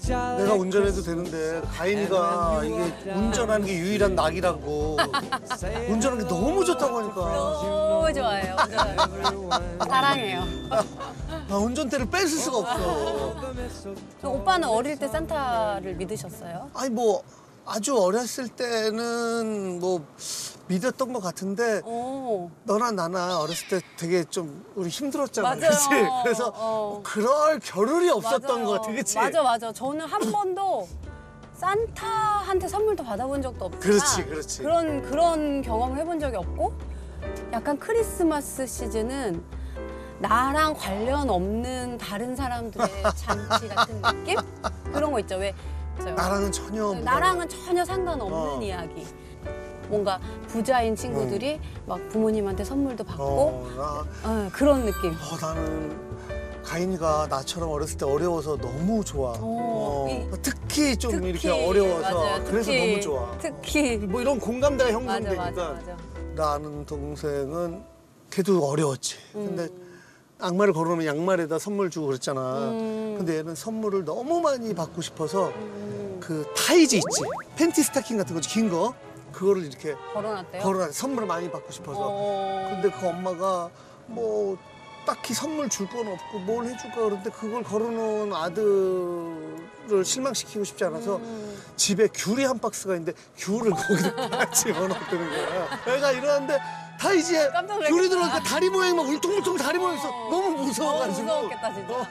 내가 운전해도 되는데 가인이가 이게 운전하는 게 유일한 낙이라고 운전하는 게 너무 좋다고 하니까 너무 좋아해요. 사랑해요. 운전대를 뺏을 수가 없어. 오빠는 어릴 때 산타를 믿으셨어요? 아니 뭐 아주 어렸을 때는 뭐 믿었던 것 같은데 오. 너나 나나 어렸을 때 되게 좀 우리 힘들었잖아. 맞아요. 그치? 그래서 그럴 겨를이 없었던 맞아요. 것 같아. 그치? 맞아. 저는 한 번도 산타한테 선물도 받아본 적도 없지만 그렇지. 그런 경험을 해본 적이 없고 약간 크리스마스 시즌은 나랑 관련 없는 다른 사람들의 잔치 같은 느낌? 그런 거 있죠. 왜 나랑은 전혀 나랑은 전혀 상관없는 이야기. 뭔가 부자인 친구들이 막 부모님한테 선물도 받고 그런 느낌. 나는 가인이가 나처럼 어렸을 때 어려워서 너무 좋아. 특히 좀 이렇게 어려워서 맞아요. 그래서 너무 좋아. 특히 뭐 이런 공감대가 형성되니까. 맞아. 나는 동생은 걔도 어려웠지. 근데 악마를 걸어놓으면 양말에다 선물 주고 그랬잖아. 근데 얘는 선물을 너무 많이 받고 싶어서 그 타이즈 있지? 팬티 스타킹 같은 거 긴 거? 그거를 이렇게 걸어놨대요? 선물을 많이 받고 싶어서. 근데 그 엄마가 뭐 딱히 선물 줄 건 없고 뭘 해줄까 그러는데 그걸 걸어놓은 아들을 실망시키고 싶지 않아서 집에 귤이 한 박스가 있는데 귤을 거기다 딱 집어넣었다는 거야. 애가 이러는데 타이즈에 귤이 들어가니까 다리 모양이 막 울퉁불퉁 다리 모양이 있어. 너무 무서워가지고. 무서웠겠다 진짜.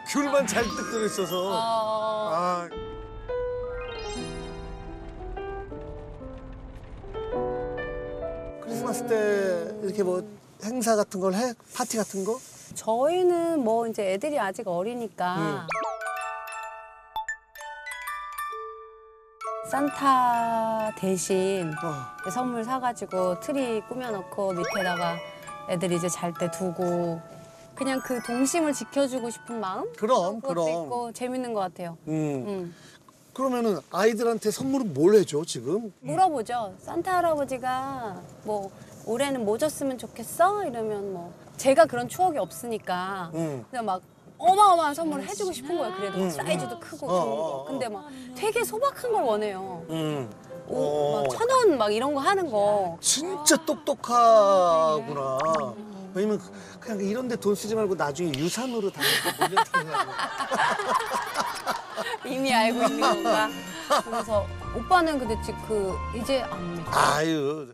귤만 잔뜩 들어있어서. 크리스마스 때 이렇게 뭐 행사 같은 걸 해? 파티 같은 거? 저희는 뭐 이제 애들이 아직 어리니까 산타 대신 선물 사가지고 트리 꾸며놓고 밑에다가 애들이 이제 잘 때 두고 그냥 그 동심을 지켜주고 싶은 마음? 그럼. 있고 재밌는 것 같아요. 그러면은 아이들한테 선물은 뭘 해줘 지금? 물어보죠. 산타 할아버지가 뭐 올해는 뭐 줬으면 좋겠어? 이러면 뭐 제가 그런 추억이 없으니까 그냥 막 어마어마한 선물을 해주고 싶은 거예요. 그래도 막 사이즈도 크고 좋은 거. 근데 막 되게 소박한 걸 원해요. 막 1,000원 막 이런 거 하는 거. 진짜 똑똑하구나. 왜냐면 그냥 이런 데 돈 쓰지 말고 나중에 유산으로 다 물려주려고. 이미 알고 있는 건가? 그래서 오빠는 근데 이제 압니다. 아유.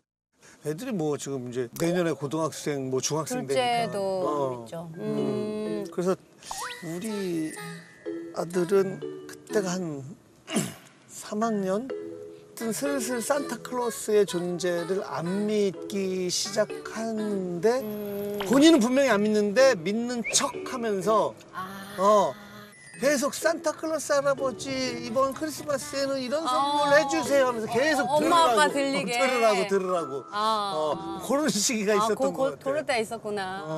애들이 뭐 지금 이제 내년에 고등학생, 뭐 중학생 되니까. 둘째도 있죠. 그래서 우리 아들은 그때가 한 3학년? 슬슬 산타클로스의 존재를 안 믿기 시작하는데 본인은 분명히 안 믿는데 믿는 척하면서 계속 산타클로스 할아버지 이번 크리스마스에는 이런 선물 해주세요 하면서 계속 엄마 아빠 들리게 들으라고 그런 시기가 있었던 것 같아요. 그럴 때 있었구나.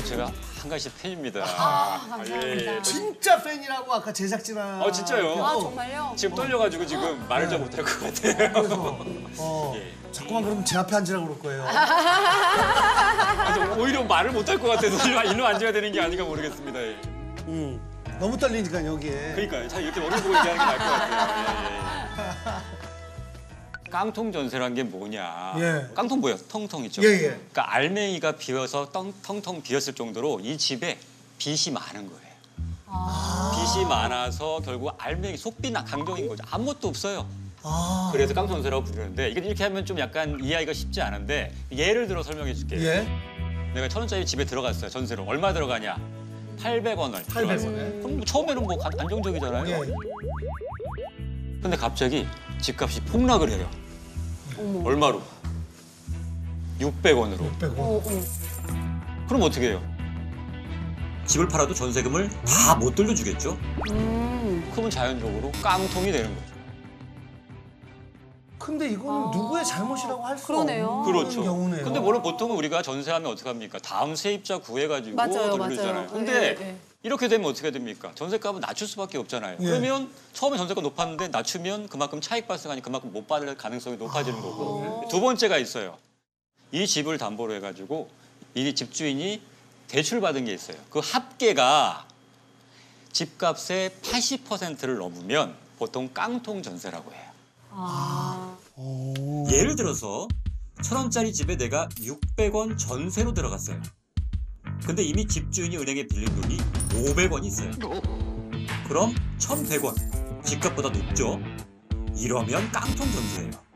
제가 한 가지 팬입니다. 감사합니다. 진짜 팬이라고 아까 제작진한테. 진짜요? 정말요? 지금 떨려가지고 지금 말을 잘 못할 것 같아요. 그래서 자꾸만 그러면 제 앞에 앉으라고 그럴 거예요. 오히려 말을 못할 것 같아서 일로 앉아야 되는 게 아닌가 모르겠습니다. 너무 떨리니까 여기에. 그러니까요. 자, 이렇게 머리 보고 얘기하는 게 나을 것 같아요. 깡통 전세란 게 뭐냐. 깡통 뭐예요? 텅텅 있죠? 그러니까 알맹이가 비어서 텅텅 비었을 정도로 이 집에 빚이 많은 거예요. 빚이 많아서 결국 알맹이 속빚 강정인 거죠. 아무것도 없어요. 그래서 깡통 전세라고 부르는데 이렇게 하면 좀 약간 이해하기가 쉽지 않은데 예를 들어 설명해 줄게요. 내가 1,000원짜리 집에 들어갔어요. 전세로. 얼마 들어가냐? 800원을. 800원에. 그럼 처음에는 뭐 안정적이잖아요. 근데 갑자기 집값이 폭락을 해요. 얼마로? 600원으로. 600원. 그럼 어떻게 해요? 집을 팔아도 전세금을 다 못 돌려주겠죠? 그러면 자연적으로 깡통이 되는 거죠. 근데 이거는 누구의 잘못이라고 할 수가 그러네요. 없는 그렇죠. 경우네요. 근데 원래 보통은 우리가 전세하면 어떻게 합니까? 다음 세입자 구해가지고 돌려주잖아요. 근데 이렇게 되면 어떻게 됩니까? 전세값은 낮출 수밖에 없잖아요. 그러면 처음에 전세가 높았는데 낮추면 그만큼 차익 발생하니 그만큼 못 받을 가능성이 높아지는 거고. 두 번째가 있어요. 이 집을 담보로 해가지고 이 집주인이 대출받은 게 있어요. 그 합계가 집값의 80%를 넘으면 보통 깡통 전세라고 해요. 예를 들어서 1,000원짜리 집에 내가 600원 전세로 들어갔어요. 근데 이미 집주인이 은행에 빌린 돈이 500원이 있어요. 그럼 1,100원. 집값보다 높죠? 이러면 깡통 전세예요.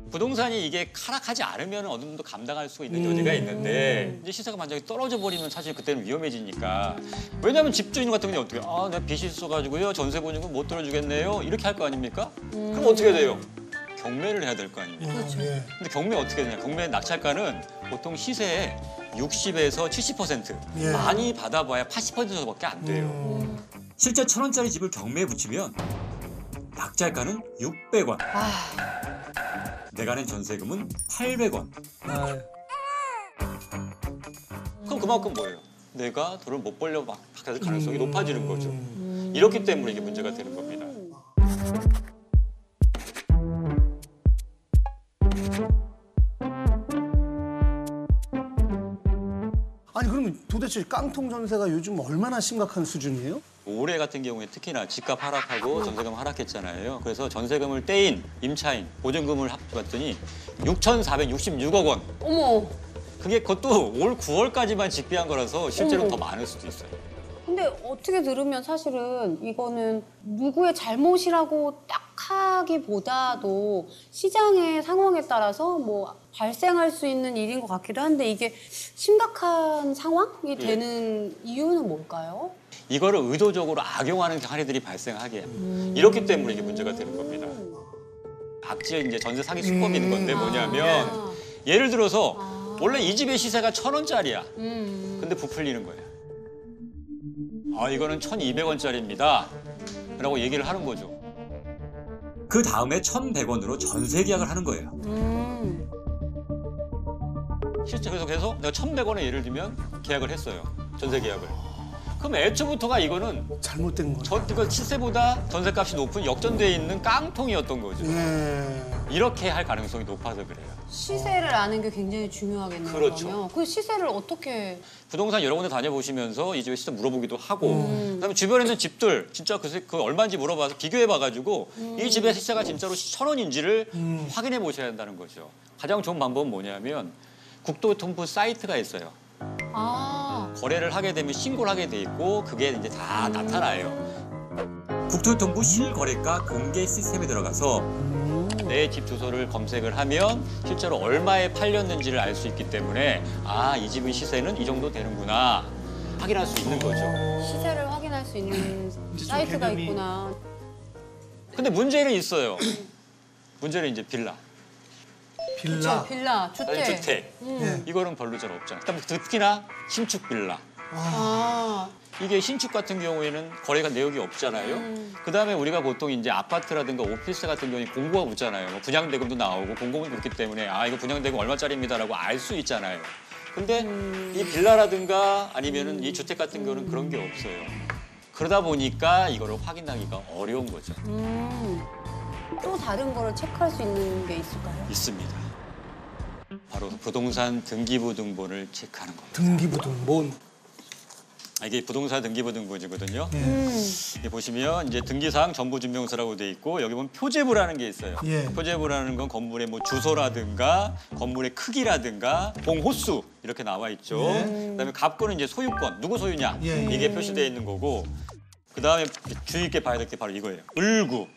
부동산이 이게 하락하지 않으면 어느 정도 감당할 수 있는 여지가 있는데 이제 시세가 만약에 떨어져 버리면 사실 그때는 위험해지니까. 왜냐하면 집주인 같은 경우는 어떻게 내가 빚이 있어가지고요 전세 보증금 못 들어주겠네요 이렇게 할 거 아닙니까? 그럼 어떻게 돼요? 경매를 해야 될 거 아닙니까? 그렇죠. 근데 경매 어떻게 되냐? 경매 낙찰가는 보통 시세의 60에서 70% 많이 받아봐야 80% 정도밖에 안 돼요. 실제 1,000원짜리 집을 경매에 붙이면 낙찰가는 600원. 내가 낸 전세금은 800원. 그럼 그만큼 뭐예요? 내가 돈을 못 벌려 막 받을 가능성이 높아지는 거죠. 이렇기 때문에 이게 문제가 되는 겁니다. 아니 그러면 도대체 깡통 전세가 요즘 얼마나 심각한 수준이에요? 올해 같은 경우에 특히나 집값 하락하고 전세금 하락했잖아요. 그래서 전세금을 떼인 임차인 보증금을 합봤더니 6,466억 원. 어머. 그게 그것도 올 9월까지만 직비한 거라서 실제로 더 많을 수도 있어요. 근데 어떻게 들으면 사실은 이거는 누구의 잘못이라고 딱 하기보다도 시장의 상황에 따라서 뭐 발생할 수 있는 일인 것 같기도 한데 이게 심각한 상황이 되는 이유는 뭘까요? 이거를 의도적으로 악용하는 사례들이 발생하게 이렇기 때문에 이게 문제가 되는 겁니다. 악지의 이제 전세 사기 수법이 있는 건데 뭐냐면 예를 들어서 원래 이 집의 시세가 1,000원짜리야. 근데 부풀리는 거예요. 이거는 1,200원짜리입니다. 라고 얘기를 하는 거죠. 그 다음에 1,100원으로 전세 계약을 하는 거예요. 실제 그래서 내가 1,100원에 예를 들면 계약을 했어요. 전세 계약을. 그럼 애초부터가 이거는 잘못된 거네. 이거 시세보다 전세값이 높은 역전되어 있는 깡통이었던 거죠. 이렇게 할 가능성이 높아서 그래요. 시세를 아는 게 굉장히 중요하겠네요. 그렇죠. 그러면. 그 시세를 어떻게... 부동산 여러 군데 다녀보시면서 이 집의 시세 물어보기도 하고 그다음에 주변에 있는 집들 진짜 그 얼마인지 물어봐서 비교해봐가지고 이 집의 시세가 진짜로 1,000원인지를 확인해 보셔야 한다는 거죠. 가장 좋은 방법은 뭐냐면 국토교통부 사이트가 있어요. 거래를 하게 되면 신고를 하게 돼 있고 그게 이제 다 나타나요. 국토교통부 실거래가 공개 시스템에 들어가서 내 집 주소를 검색을 하면 실제로 얼마에 팔렸는지를 알 수 있기 때문에 이 집의 시세는 이 정도 되는구나 확인할 수 있는 거죠. 시세를 확인할 수 있는 사이트가 있구나. 근데 문제는 있어요. 문제는 이제 빌라. 빌라. 빌라, 주택. 주택. 이거는 별로 잘 없잖아요. 그다음에 특히나 신축 빌라. 이게 신축 같은 경우에는 거래가 내역이 없잖아요. 그다음에 우리가 보통 이제 아파트라든가 오피스 같은 경우에 공고가 붙잖아요. 뭐 분양대금도 나오고 공고가 붙기 때문에 이거 분양대금 얼마짜리입니다라고 알 수 있잖아요. 근데 이 빌라라든가 아니면은 이 주택 같은 경우는 그런 게 없어요. 그러다 보니까 이거를 확인하기가 어려운 거죠. 또 다른 거를 체크할 수 있는 게 있을까요? 있습니다. 바로 부동산 등기부등본을 체크하는 겁니다. 등기부등본. 이게 부동산 등기부등본이거든요. 여기 보시면 이제 등기사항 전부증명서라고 돼 있고 여기 보면 표제부라는 게 있어요. 표제부라는 건 건물의 뭐 주소라든가 건물의 크기라든가 봉호수 이렇게 나와 있죠. 그다음에 갑구는 이제 소유권, 누구 소유냐 이게 표시되어 있는 거고 그다음에 주의 깊게 봐야 될 게 바로 이거예요. 을구.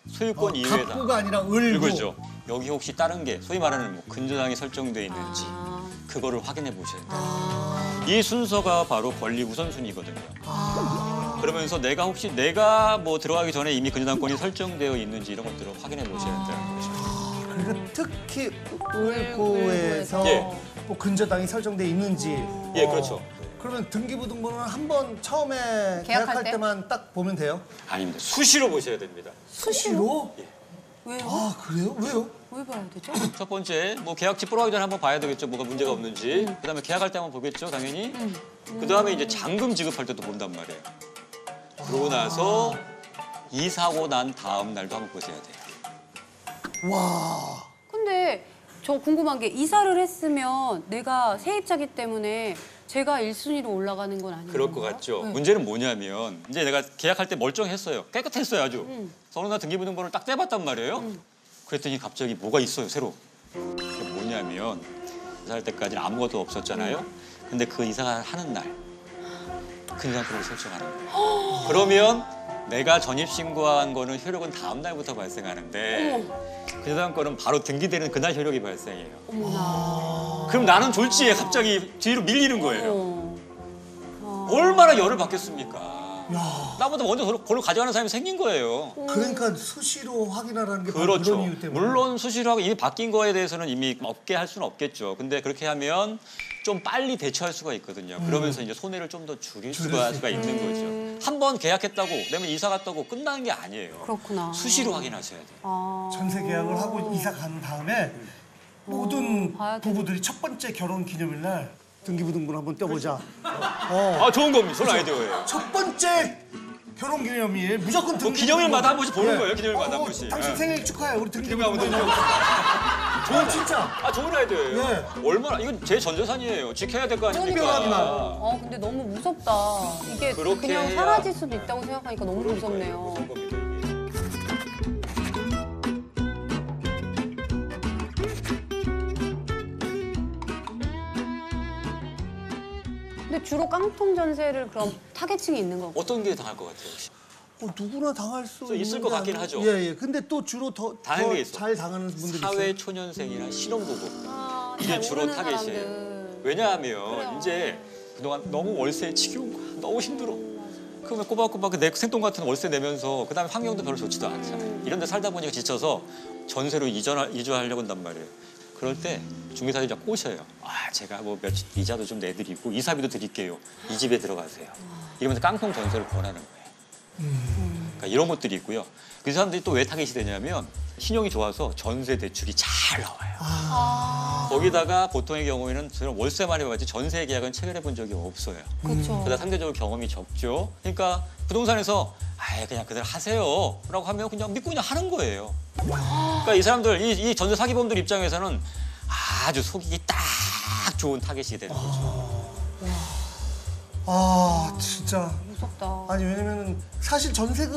소유권 이외에다. 갑구가 아니라 을구. 을구죠. 여기 혹시 다른 게 소위 말하는 뭐 근저당이 설정돼 있는지 그거를 확인해 보셔야 돼요. 이 순서가 바로 권리 우선순위거든요. 그러면서 내가 뭐 들어가기 전에 이미 근저당권이 설정되어 있는지 이런 것들을 확인해 보셔야 된다는 거죠. 그러니까 특히 을구에서 뭐 근저당이 설정돼 있는지. 그렇죠. 그러면 등기부등본은 한 번 처음에 계약할 때만 딱 보면 돼요? 아닙니다. 수시로 보셔야 됩니다. 수시로? 왜요? 그래요? 왜요? 왜 봐야 되죠? 첫 번째, 뭐 계약직 보러 가기 전에 한번 봐야 되겠죠. 뭐가 문제가 없는지. 그다음에 계약할 때 한번 보겠죠, 당연히. 그다음에 이제 잔금 지급할 때도 본단 말이에요. 그러고 나서 이사고 난 다음 날도 한번 보셔야 돼요. 와. 근데 저 궁금한 게 이사를 했으면 내가 세입자기 때문에 제가 1순위로 올라가는 건 아니에요? 그럴 것 같죠. 문제는 뭐냐면 이제 내가 계약할 때 멀쩡했어요. 깨끗했어요 아주. 서른나 등기부등본을 딱 떼봤단 말이에요. 그랬더니 갑자기 뭐가 있어요 새로. 그게 뭐냐면 이사할 때까지는 아무것도 없었잖아요. 근데 그 이사가 하는 날 근상표를 설정하는 거예요. 그러면 내가 전입신고한 거는 효력은 다음 날부터 발생하는데 그 거는 바로 등기되는 그날 효력이 발생해요. 어머나. 그럼 나는 졸지에 갑자기 뒤로 밀리는 거예요. 얼마나 열을 받겠습니까? 나보다 먼저 그걸 가져가는 사람이 생긴 거예요. 그러니까 수시로 확인하라는 게 바로 그렇죠. 그런 이유 때문에. 물론 수시로 하고 이미 바뀐 거에 대해서는 이미 없게 할 수는 없겠죠. 근데 그렇게 하면 좀 빨리 대처할 수가 있거든요. 그러면서 이제 손해를 좀 더 줄일 수가 있는 거죠. 한 번 계약했다고, 그다음에 이사 갔다고 끝나는 게 아니에요. 그렇구나. 수시로 확인하셔야 돼요. 아. 전세 계약을 하고 이사 간 다음에 모든 봐야 부부들이 첫 번째 결혼 기념일 날 등기부등본 한번 떼보자. 아 좋은 겁니다. 좋은 아이디어예요. 첫 번째 결혼 기념일 무조건 뭐 등기부등본. 기념일마다 한 번씩 보는 예. 거예요. 기념일마다 한 번씩. 당신 예. 생일 축하해. 우리 등기부등본 등기부등본. 좋은 진짜. 아 좋은 아이디어예요. 예. 얼마나 이건 제 전재산이에요. 지켜야 될 거 아닙니까? 특별한 근데 너무 무섭다. 이게 그렇게 그냥 해야- 사라질 수도 있다고 생각하니까 너무 무섭네요. 무서운 겁니다. 이게. 근데 주로 깡통 전세를 그럼 타겟층이 있는 거고. 어떤 게 당할 것 같아요? 혹시? 누구나 당할 수 있는 있을 것 게 같긴 아니- 하죠. 예, 예. 근데 또 주로 다른 게 있어. 더 잘 당하는 분들이 사회 있어요. 초년생이나 신혼부부 아, 이게 잘 주로 모르는 타겟이에요. 사람들. 왜냐하면 그래요. 이제 그동안 너무 월세에 지겨운 거야. 너무 힘들어. 그러면 꼬박꼬박 내 생돈 같은 월세 내면서 그다음에 환경도 별로 좋지도 않잖아요. 이런 데 살다 보니까 지쳐서 전세로 이주하려고 한단 말이에요. 그럴 때 중개사들이 좀 꼬셔요. 아, 제가 뭐 며칠 이자도 좀 내드리고 이사비도 드릴게요. 이 집에 들어가세요. 이러면서 깡통 전세를 권하는 거예요. 그러니까 이런 것들이 있고요. 그 사람들이 또 왜 타겟이 되냐면 신용이 좋아서 전세 대출이 잘 나와요. 거기다가 보통의 경우에는 저는 월세만 해봤지 전세 계약은 체결해 본 적이 없어요. 그렇죠. 그러다 상대적으로 경험이 적죠. 그러니까 부동산에서 아예 그냥 그대로 하세요라고 하면 그냥 믿고 그냥 하는 거예요. 그러니까 이 사람들 이 전세 사기범들 입장에서는 아주 속이기 딱 좋은 타겟이 되는 거죠. 아, 진짜. 무섭다. 아니 왜냐면 사실 전세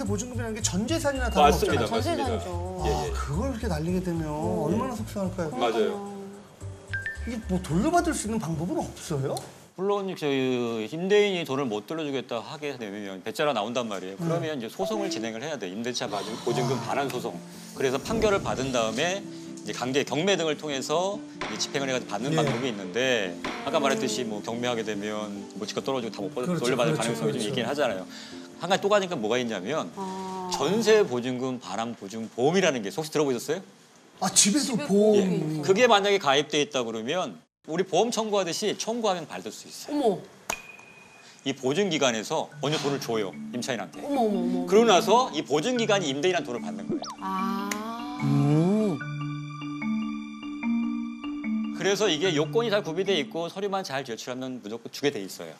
보증금이라는 게 전 재산이나 다름없잖아요. 맞습니다. 전세산죠. 예, 예. 그걸 이렇게 날리게 되면 얼마나 속상할까요? 맞아요. 이게 뭐 돌려받을 수 있는 방법은 없어요? 물론 저희 임대인이 돈을 못 돌려주겠다 하게 되면 배짜라 나온단 말이에요. 그러면 이제 소송을 진행을 해야 돼. 임대차 보증금 반환 소송. 그래서 판결을 받은 다음에 이제 강제 경매 등을 통해서 이제 집행을 해가지고 받는 예. 방법이 있는데 아까 말했듯이 뭐 경매하게 되면 뭐 집값 떨어지고 다 못 그렇죠, 돌려받을 그렇죠, 가능성이 좀 그렇죠. 있긴 하잖아요. 한 가지 또 가니까 뭐가 있냐면 전세 보증금 반환 보증 보험이라는 게 혹시 들어보셨어요? 아 집에서 집에 보험. 그게 만약에 가입돼 있다 그러면 우리 보험 청구하듯이 청구하면 받을 수 있어요. 어머, 이 보증기관에서 먼저 돈을 줘요, 임차인한테. 어머, 어머, 어머. 그러고 나서 이 보증기관이 임대인한테 돈을 받는 거예요. 아. 그래서 이게 요건이 잘 구비돼 있고 서류만 잘 제출하면 무조건 주게 돼 있어요.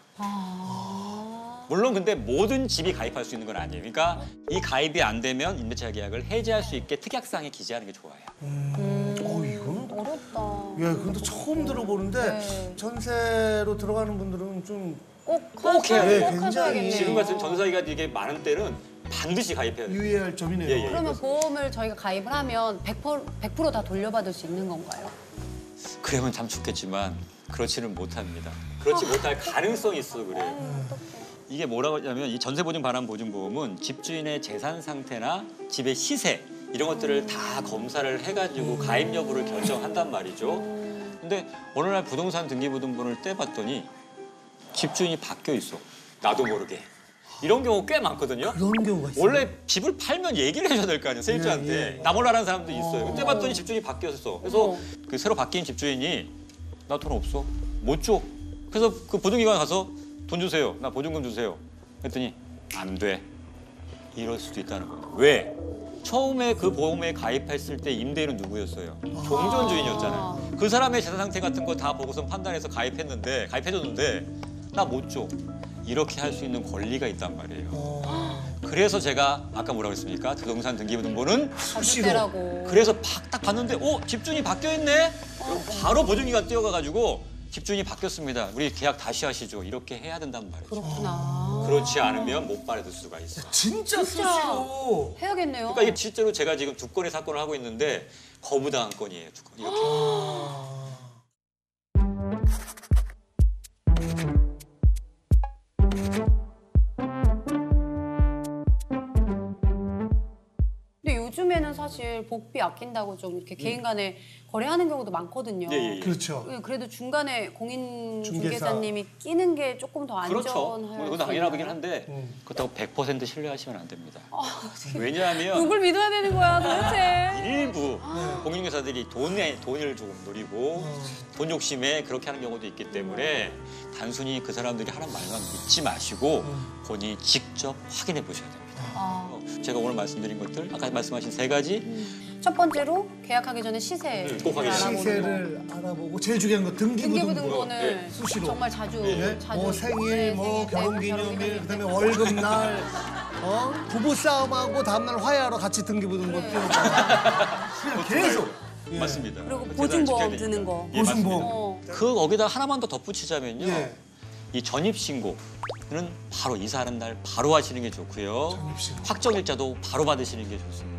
물론 근데 모든 집이 가입할 수 있는 건 아니에요. 그러니까 이 가입이 안 되면 임대차 계약을 해지할 수 있게 특약사항에 기재하는 게 좋아요. 이거는 어렵다. 예, 그것도 처음 들어보는데 네. 전세로 들어가는 분들은 좀 꼭 해야 돼요. 꼭 굉장히 하셔야겠네요. 지금 같은 전세사기가 이게 많은 때는 반드시 가입해야 돼요. 유의할 점이네요. 예, 예. 그러면 보험을 저희가 가입을 하면 100%다 돌려받을 수 있는 건가요? 그러면 참 좋겠지만 그렇지는 못합니다. 그렇지 못할 가능성이 있어 그래요. 어떡해. 이게 뭐라고 하냐면 이 전세보증 반환 보증보험은 집주인의 재산 상태나 집의 시세 이런 것들을 다 검사를 해가지고 가입 여부를 결정한단 말이죠. 근데 어느 날 부동산 등기부등본을 떼봤더니 집주인이 바뀌어 있어. 나도 모르게. 이런 경우 꽤 많거든요. 그런 경우가 있어요. 원래 집을 팔면 얘기를 해줘야 될 거 아니에요, 세입자한테. 예, 예. 나 몰라라는 사람도 있어요. 떼봤더니 집주인이 바뀌었어. 그래서 그 새로 바뀐 집주인이 나 돈 없어. 못 줘. 그래서 그 보증기관 가서 돈 주세요. 나 보증금 주세요. 그랬더니 안 돼. 이럴 수도 있다는 거예요. 왜? 처음에 그 보험에 가입했을 때 임대인은 누구였어요? 종전 주인이었잖아요. 그 사람의 재산 상태 같은 거 다 보고서 판단해서 가입해줬는데 나 못 줘. 이렇게 할 수 있는 권리가 있단 말이에요. 그래서 제가 아까 뭐라고 했습니까? 부동산 등기부등본은 수시로. 그래서 딱 봤는데 집주인이 바뀌어 있네? 그럼 바로 보증기관 뛰어가가지고 집주인이 바뀌었습니다. 우리 계약 다시 하시죠. 이렇게 해야 된단 말이죠. 그렇구나. 그렇지 않으면 못 받을 수가 있어. 진짜 수시로. 해야겠네요. 그러니까 이게 실제로 제가 지금 2건의 사건을 하고 있는데 거부당한 건이에요. 2건. 이렇게. 근데 요즘에는 사실 복비 아낀다고 좀 이렇게 개인 간에 거래하는 경우도 많거든요. 예. 그렇죠. 그래도 중간에 공인 중개사. 중개사님이 끼는 게 조금 더 그렇죠. 안전할 그건 수 당연하긴 있나요? 한데 그렇다고 100% 신뢰하시면 안 됩니다. 왜냐하면 누굴 믿어야 되는 거야 도대체? 일부 공인중개사들이 돈을 조금 노리고 돈 욕심에 그렇게 하는 경우도 있기 때문에 단순히 그 사람들이 하는 말만 믿지 마시고 본인이 직접 확인해 보셔야 됩니다. 제가 오늘 말씀드린 것들 아까 말씀하신 3가지 첫 번째로 계약하기 전에 시세 꼭 확인해야 알아보는 거. 시세를 알아보고 제일 중요한 거 등기부등본. 등기부등본을 수시로. 정말 자주 뭐 생일, 뭐 생일, 결혼기념일, 그다음에 월급날, 부부싸움하고 다음날 화해하러 같이 등기부등본 뛰는 거. 그냥 계속. 맞습니다. 그리고 대단히 보증보험 지켜야 드는 되니까. 거. 예, 보증보험. 맞습니다. 거기다 하나만 더 덧붙이자면요. 예. 이 전입신고는 바로 이사하는 날 바로 하시는 게 좋고요. 전입신고. 확정일자도 바로 받으시는 게 좋습니다.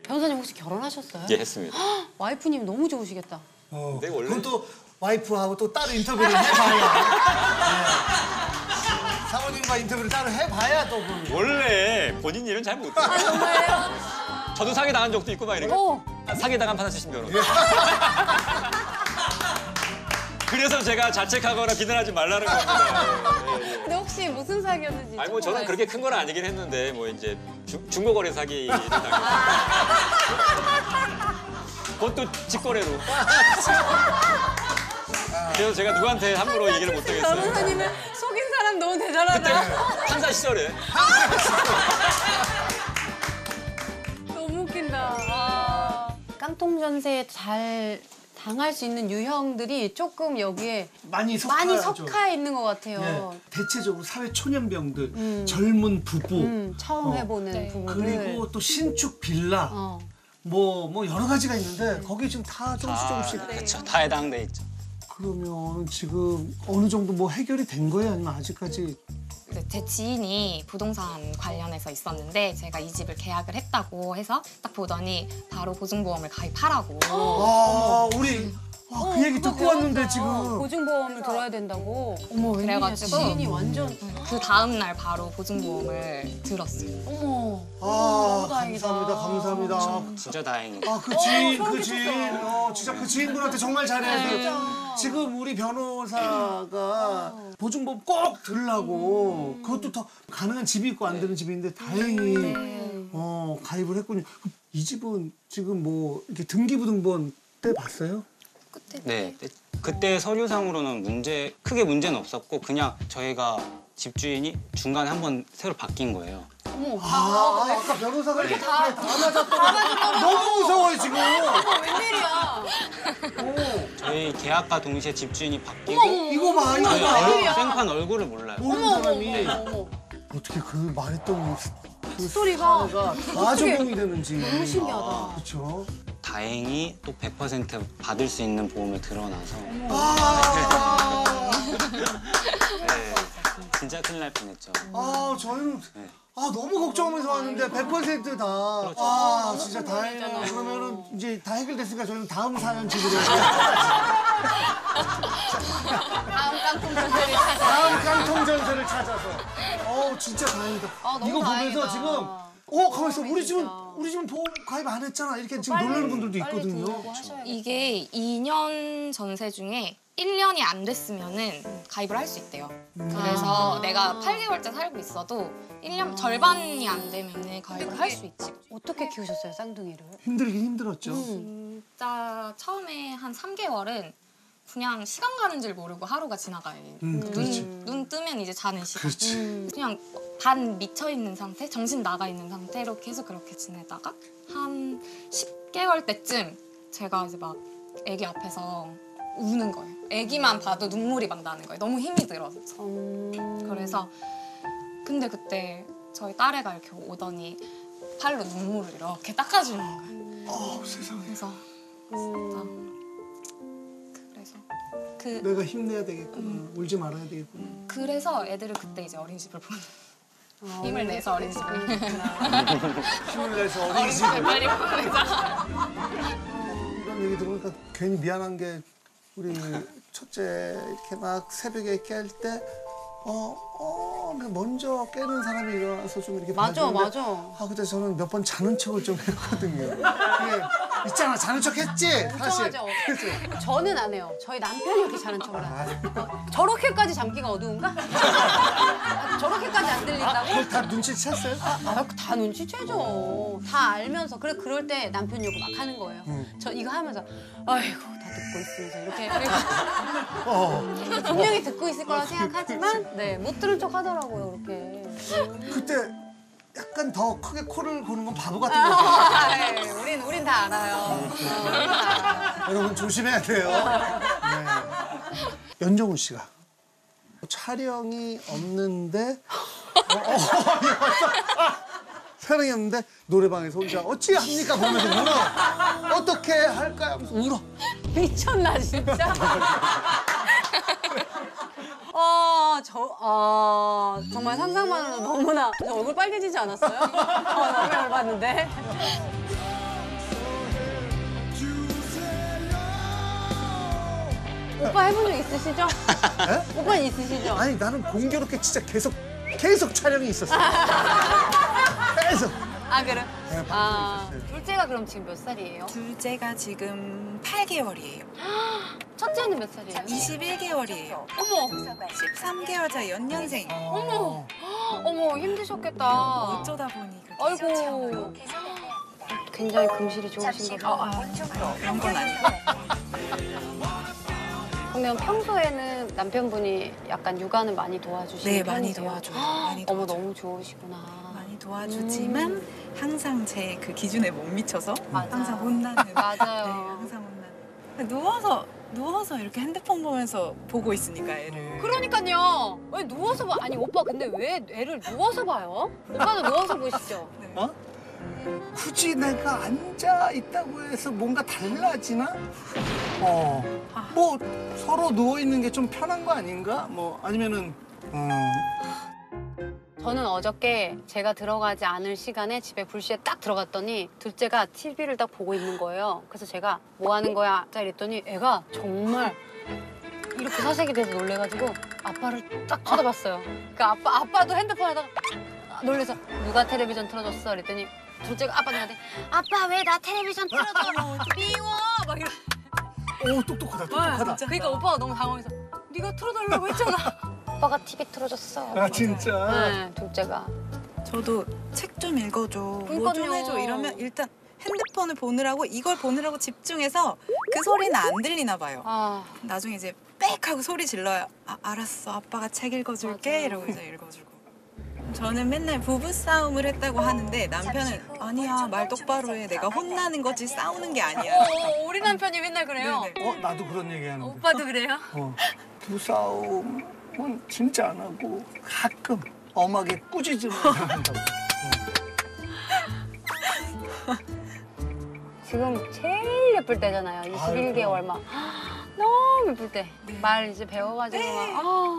변호사님 혹시 결혼하셨어요? 예, 했습니다. 와이프님 너무 좋으시겠다. 근데 원래 그건 또 와이프하고 또 따로 인터뷰를 해봐야. 네. 사모님과 인터뷰를 따로 해봐야 또 그. 원래 본인 일은 잘 못해요. 정말요? 저도 사기 당한 적도 있고 막 이렇게. 사기 당한 판사신 변호사. 그래서 제가 자책하거나 비난하지 말라는 겁니다. 근데 혹시 무슨 사기였는지 아니 뭐 조금 저는 그렇게 큰 건 아니긴 했는데 뭐 이제 중고거래 사기를 당했어요. 그것도 직거래로. 그래서 제가 누구한테 함부로 얘기를 못 하겠어요. 변호사님은 속인 사람 너무 대단하다. 판사 시절에. 너무 웃긴다. 깡통 전세에 잘 당할 수 있는 유형들이 조금 여기에 많이 많이 섞여 섞여 있는 것 같아요. 네. 대체적으로 사회 초년병들, 젊은 부부, 처음 해보는 네. 부부들. 그리고 또 신축 빌라, 뭐 여러 가지가 있는데 거기 지금 다 조금씩. 그렇죠. 다 해당돼 있죠. 그러면 지금 어느 정도 뭐 해결이 된 거예요? 아니면 아직까지? 네, 제 지인이 부동산 관련해서 있었는데 제가 이 집을 계약을 했다고 해서 딱 보더니 바로 보증보험을 가입하라고. 우리 그 얘기 듣고 왔는데 지금. 보증보험을 들어야 된다고. 어머, 그래가지고 지인이 완전. 그 다음 날 바로 보증보험을 들었어요. 어머. 아, 너무 다행이다. 감사합니다. 진짜 다행이다. 그 지인, 진짜 그 지인분한테 정말 잘해야 돼요. 지금 우리 변호사가 보증보험 꼭 들으려고 그것도 더 가능한 집이 있고 안 되는 집이 있는데 다행히 가입을 했군요. 이 집은 지금 뭐 이렇게 등기부등본 때 봤어요? 네, 그때 서류상으로는 크게 문제는 없었고 그냥 저희가 집주인이 중간에 한번 새로 바뀐 거예요. 어머. 아까 변호사가 이렇게 다 맞았더니 너무 무서워요 지금. 웬일이야. 저희 계약과 동시에 집주인이 바뀌고 이거 봐, 이거 저희 봐. 생판 얼굴을 몰라요. 모르는 사람이 어머. 어떻게 그 말했던 그 스토리가 다 적용이 되는지. 너무 신기하다. 그렇죠. 다행히 또 100% 받을 수 있는 보험을 들어놔서 네, 진짜 큰일 날 뻔했죠. 저희는 네. 너무 걱정하면서 왔는데 100% 다. 진짜 다행이네요. 그러면은 이제 다 해결됐으니까 저희는 다음 사연 집으로. 다음 깡통 전세를 찾아서. 진짜 다행이다. 너무 이거 보면서 다행이다. 지금 가만 있어. 우리 집은 보험 가입 안 했잖아. 이렇게 지금 놀라는 분들도 있거든요. 이게 2년 전세 중에 1년이 안 됐으면은 가입을 할 수 있대요. 그래서 내가 8개월째 살고 있어도 1년 절반이 안 되면은 가입을 할 수 있지. 어떻게 키우셨어요, 쌍둥이를? 힘들긴 힘들었죠. 진짜 처음에 한 3개월은 그냥 시간 가는 줄 모르고 하루가 지나가요. 그렇지. 눈 뜨면 이제 자는 시간. 그렇지. 그냥 반 미쳐 있는 상태, 정신 나가 있는 상태로 계속 그렇게 지내다가 한 10개월 때쯤 제가 이제 막 아기 앞에서 우는 거예요. 아기만 봐도 눈물이 막 나는 거예요. 너무 힘이 들어서. 그래서 근데 그때 저희 딸애가 이렇게 오더니 팔로 눈물을 이렇게 닦아주는 거예요. 세상에. 그래서 진짜 그래서 내가 힘내야 되겠구나. 울지 말아야 되겠구나. 그래서 애들을 그때 이제 어린이집을 보는 힘을 내서 어린이집을 힘을 내서 어린이집을. 빨리 보내자. 이런 얘기 들으니까 괜히 미안한 게 우리 첫째 이렇게 막 새벽에 깰 때 먼저 깨는 사람이 일어나서 좀 이렇게 맞아, 봐주는데 맞아. 근데 저는 몇 번 자는 척을 좀 했거든요. 이게 있잖아, 자는 척 했지 사실. 걱정하죠. 그치? 저는 안 해요. 저희 남편이 이렇게 자는 척을 하죠. 저렇게까지 잠기가 어두운가? 저렇게까지 안 들린다고? 그걸 다 눈치챘어요? 다 눈치채죠. 다 알면서. 그럴 때 남편 욕을 막 하는 거예요. 저 이거 하면서 아이고 다 듣고 있으면서 이렇게 분명히 듣고 있을 거라 생각하지만 네, 못 들은 척 하더라고요. 이렇게. 그때 약간 더 크게 코를 고는 건 바보 같은 거죠. 네, 우린 다 알아요. 우린 다 알아요. 여러분 조심해야 돼요. 네. 연정훈 씨가 촬영이 없는데 촬영이 없는데 노래방에서 혼자 어찌 합니까 보면서 울어. 어떻게 할까요? 하면서 울어. 미쳤나 진짜. 정말 상상만으로도 너무나 얼굴 빨개지지 않았어요? 너무 열받는데. 오빠 해본 적 있으시죠? 네? 오빠는 있으시죠? 아니 나는 공교롭게 진짜 계속 촬영이 있었어. 계속. 그래? 네, 둘째가 그럼 지금 몇 살이에요? 둘째가 지금 8개월이에요. 첫째는 몇 살이에요? 21개월이에요. 어머, 13개월 차 연년생. 어머 힘드셨겠다. 어쩌다 보니 그렇게 아이고. 굉장히 금실이 좋으신가 봐. 그런 건 아니고. 그러면 평소에는 남편분이 약간 육아는 많이 도와주시는 네, 많이 편이세요? 도와줘요. 많이 어머 도와줘요. 너무 좋으시구나. 많이 도와주지만 항상 제 그 기준에 못 미쳐서 맞아. 항상 혼나는. 맞아요. 네, 항상 혼나는. 누워서 이렇게 핸드폰 보면서 보고 있으니까 애를. 그러니까요. 왜 누워서 봐? 아니 오빠 근데 왜 애를 누워서 봐요? 오빠도 누워서 보시죠. 어? 굳이 내가 앉아 있다고 해서 뭔가 달라지나? 뭐 서로 누워 있는 게 좀 편한 거 아닌가? 뭐 아니면은 저는 어저께 제가 들어가지 않을 시간에 집에 불시에 딱 들어갔더니 둘째가 TV를 딱 보고 있는 거예요. 그래서 제가 뭐 하는 거야? 딱 이랬더니 애가 정말 이렇게 사색이 돼서 놀래가지고 아빠를 딱 쳐다봤어요. 그러니까 아빠도 핸드폰에다가 놀래서 누가 텔레비전 틀어줬어? 그랬더니 둘째가 아빠한테 아빠 왜 나 텔레비전 틀어줘? 미워! 막 이러. 오 똑똑하다. 그러니까 오빠가 너무 당황해서 네가 틀어달라고 했잖아. 오빠가 TV 틀어줬어. 진짜. 네, 둘째가. 저도 책 좀 읽어줘, 뭐 좀 그러니까요. 해줘 이러면 일단 핸드폰을 보느라고 이걸 보느라고 집중해서 그 소리는 안 들리나 봐요. 나중에 이제 빽 하고 소리 질러요. 알았어, 아빠가 책 읽어줄게. 맞아. 이러고 이제 읽어주고. 저는 맨날 부부싸움을 했다고 하는데 남편은 아니야, 말 똑바로 해. 내가 혼나는 거지 싸우는 게 아니야. 우리 남편이 맨날 그래요. 네네. 나도 그런 얘기 하는데. 오빠도 그래요? 부싸움은 진짜 안 하고 가끔 엄하게 꾸짖으면 한다고. 지금 제일 예쁠 때잖아요. 21개월 막. 너무 예쁠 때. 말 이제 배워가지고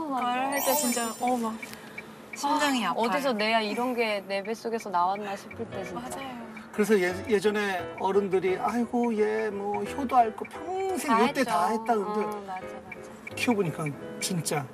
막. 말할 때 진짜 막 심장이 아파요. 어디서 내야 이런 게 내 뱃속에서 나왔나 싶을 때 진짜. 맞아요. 그래서 예전에 어른들이 아이고 얘 뭐 효도할 거 평생 이때 다 했다 근데 맞아. 키워보니까 진짜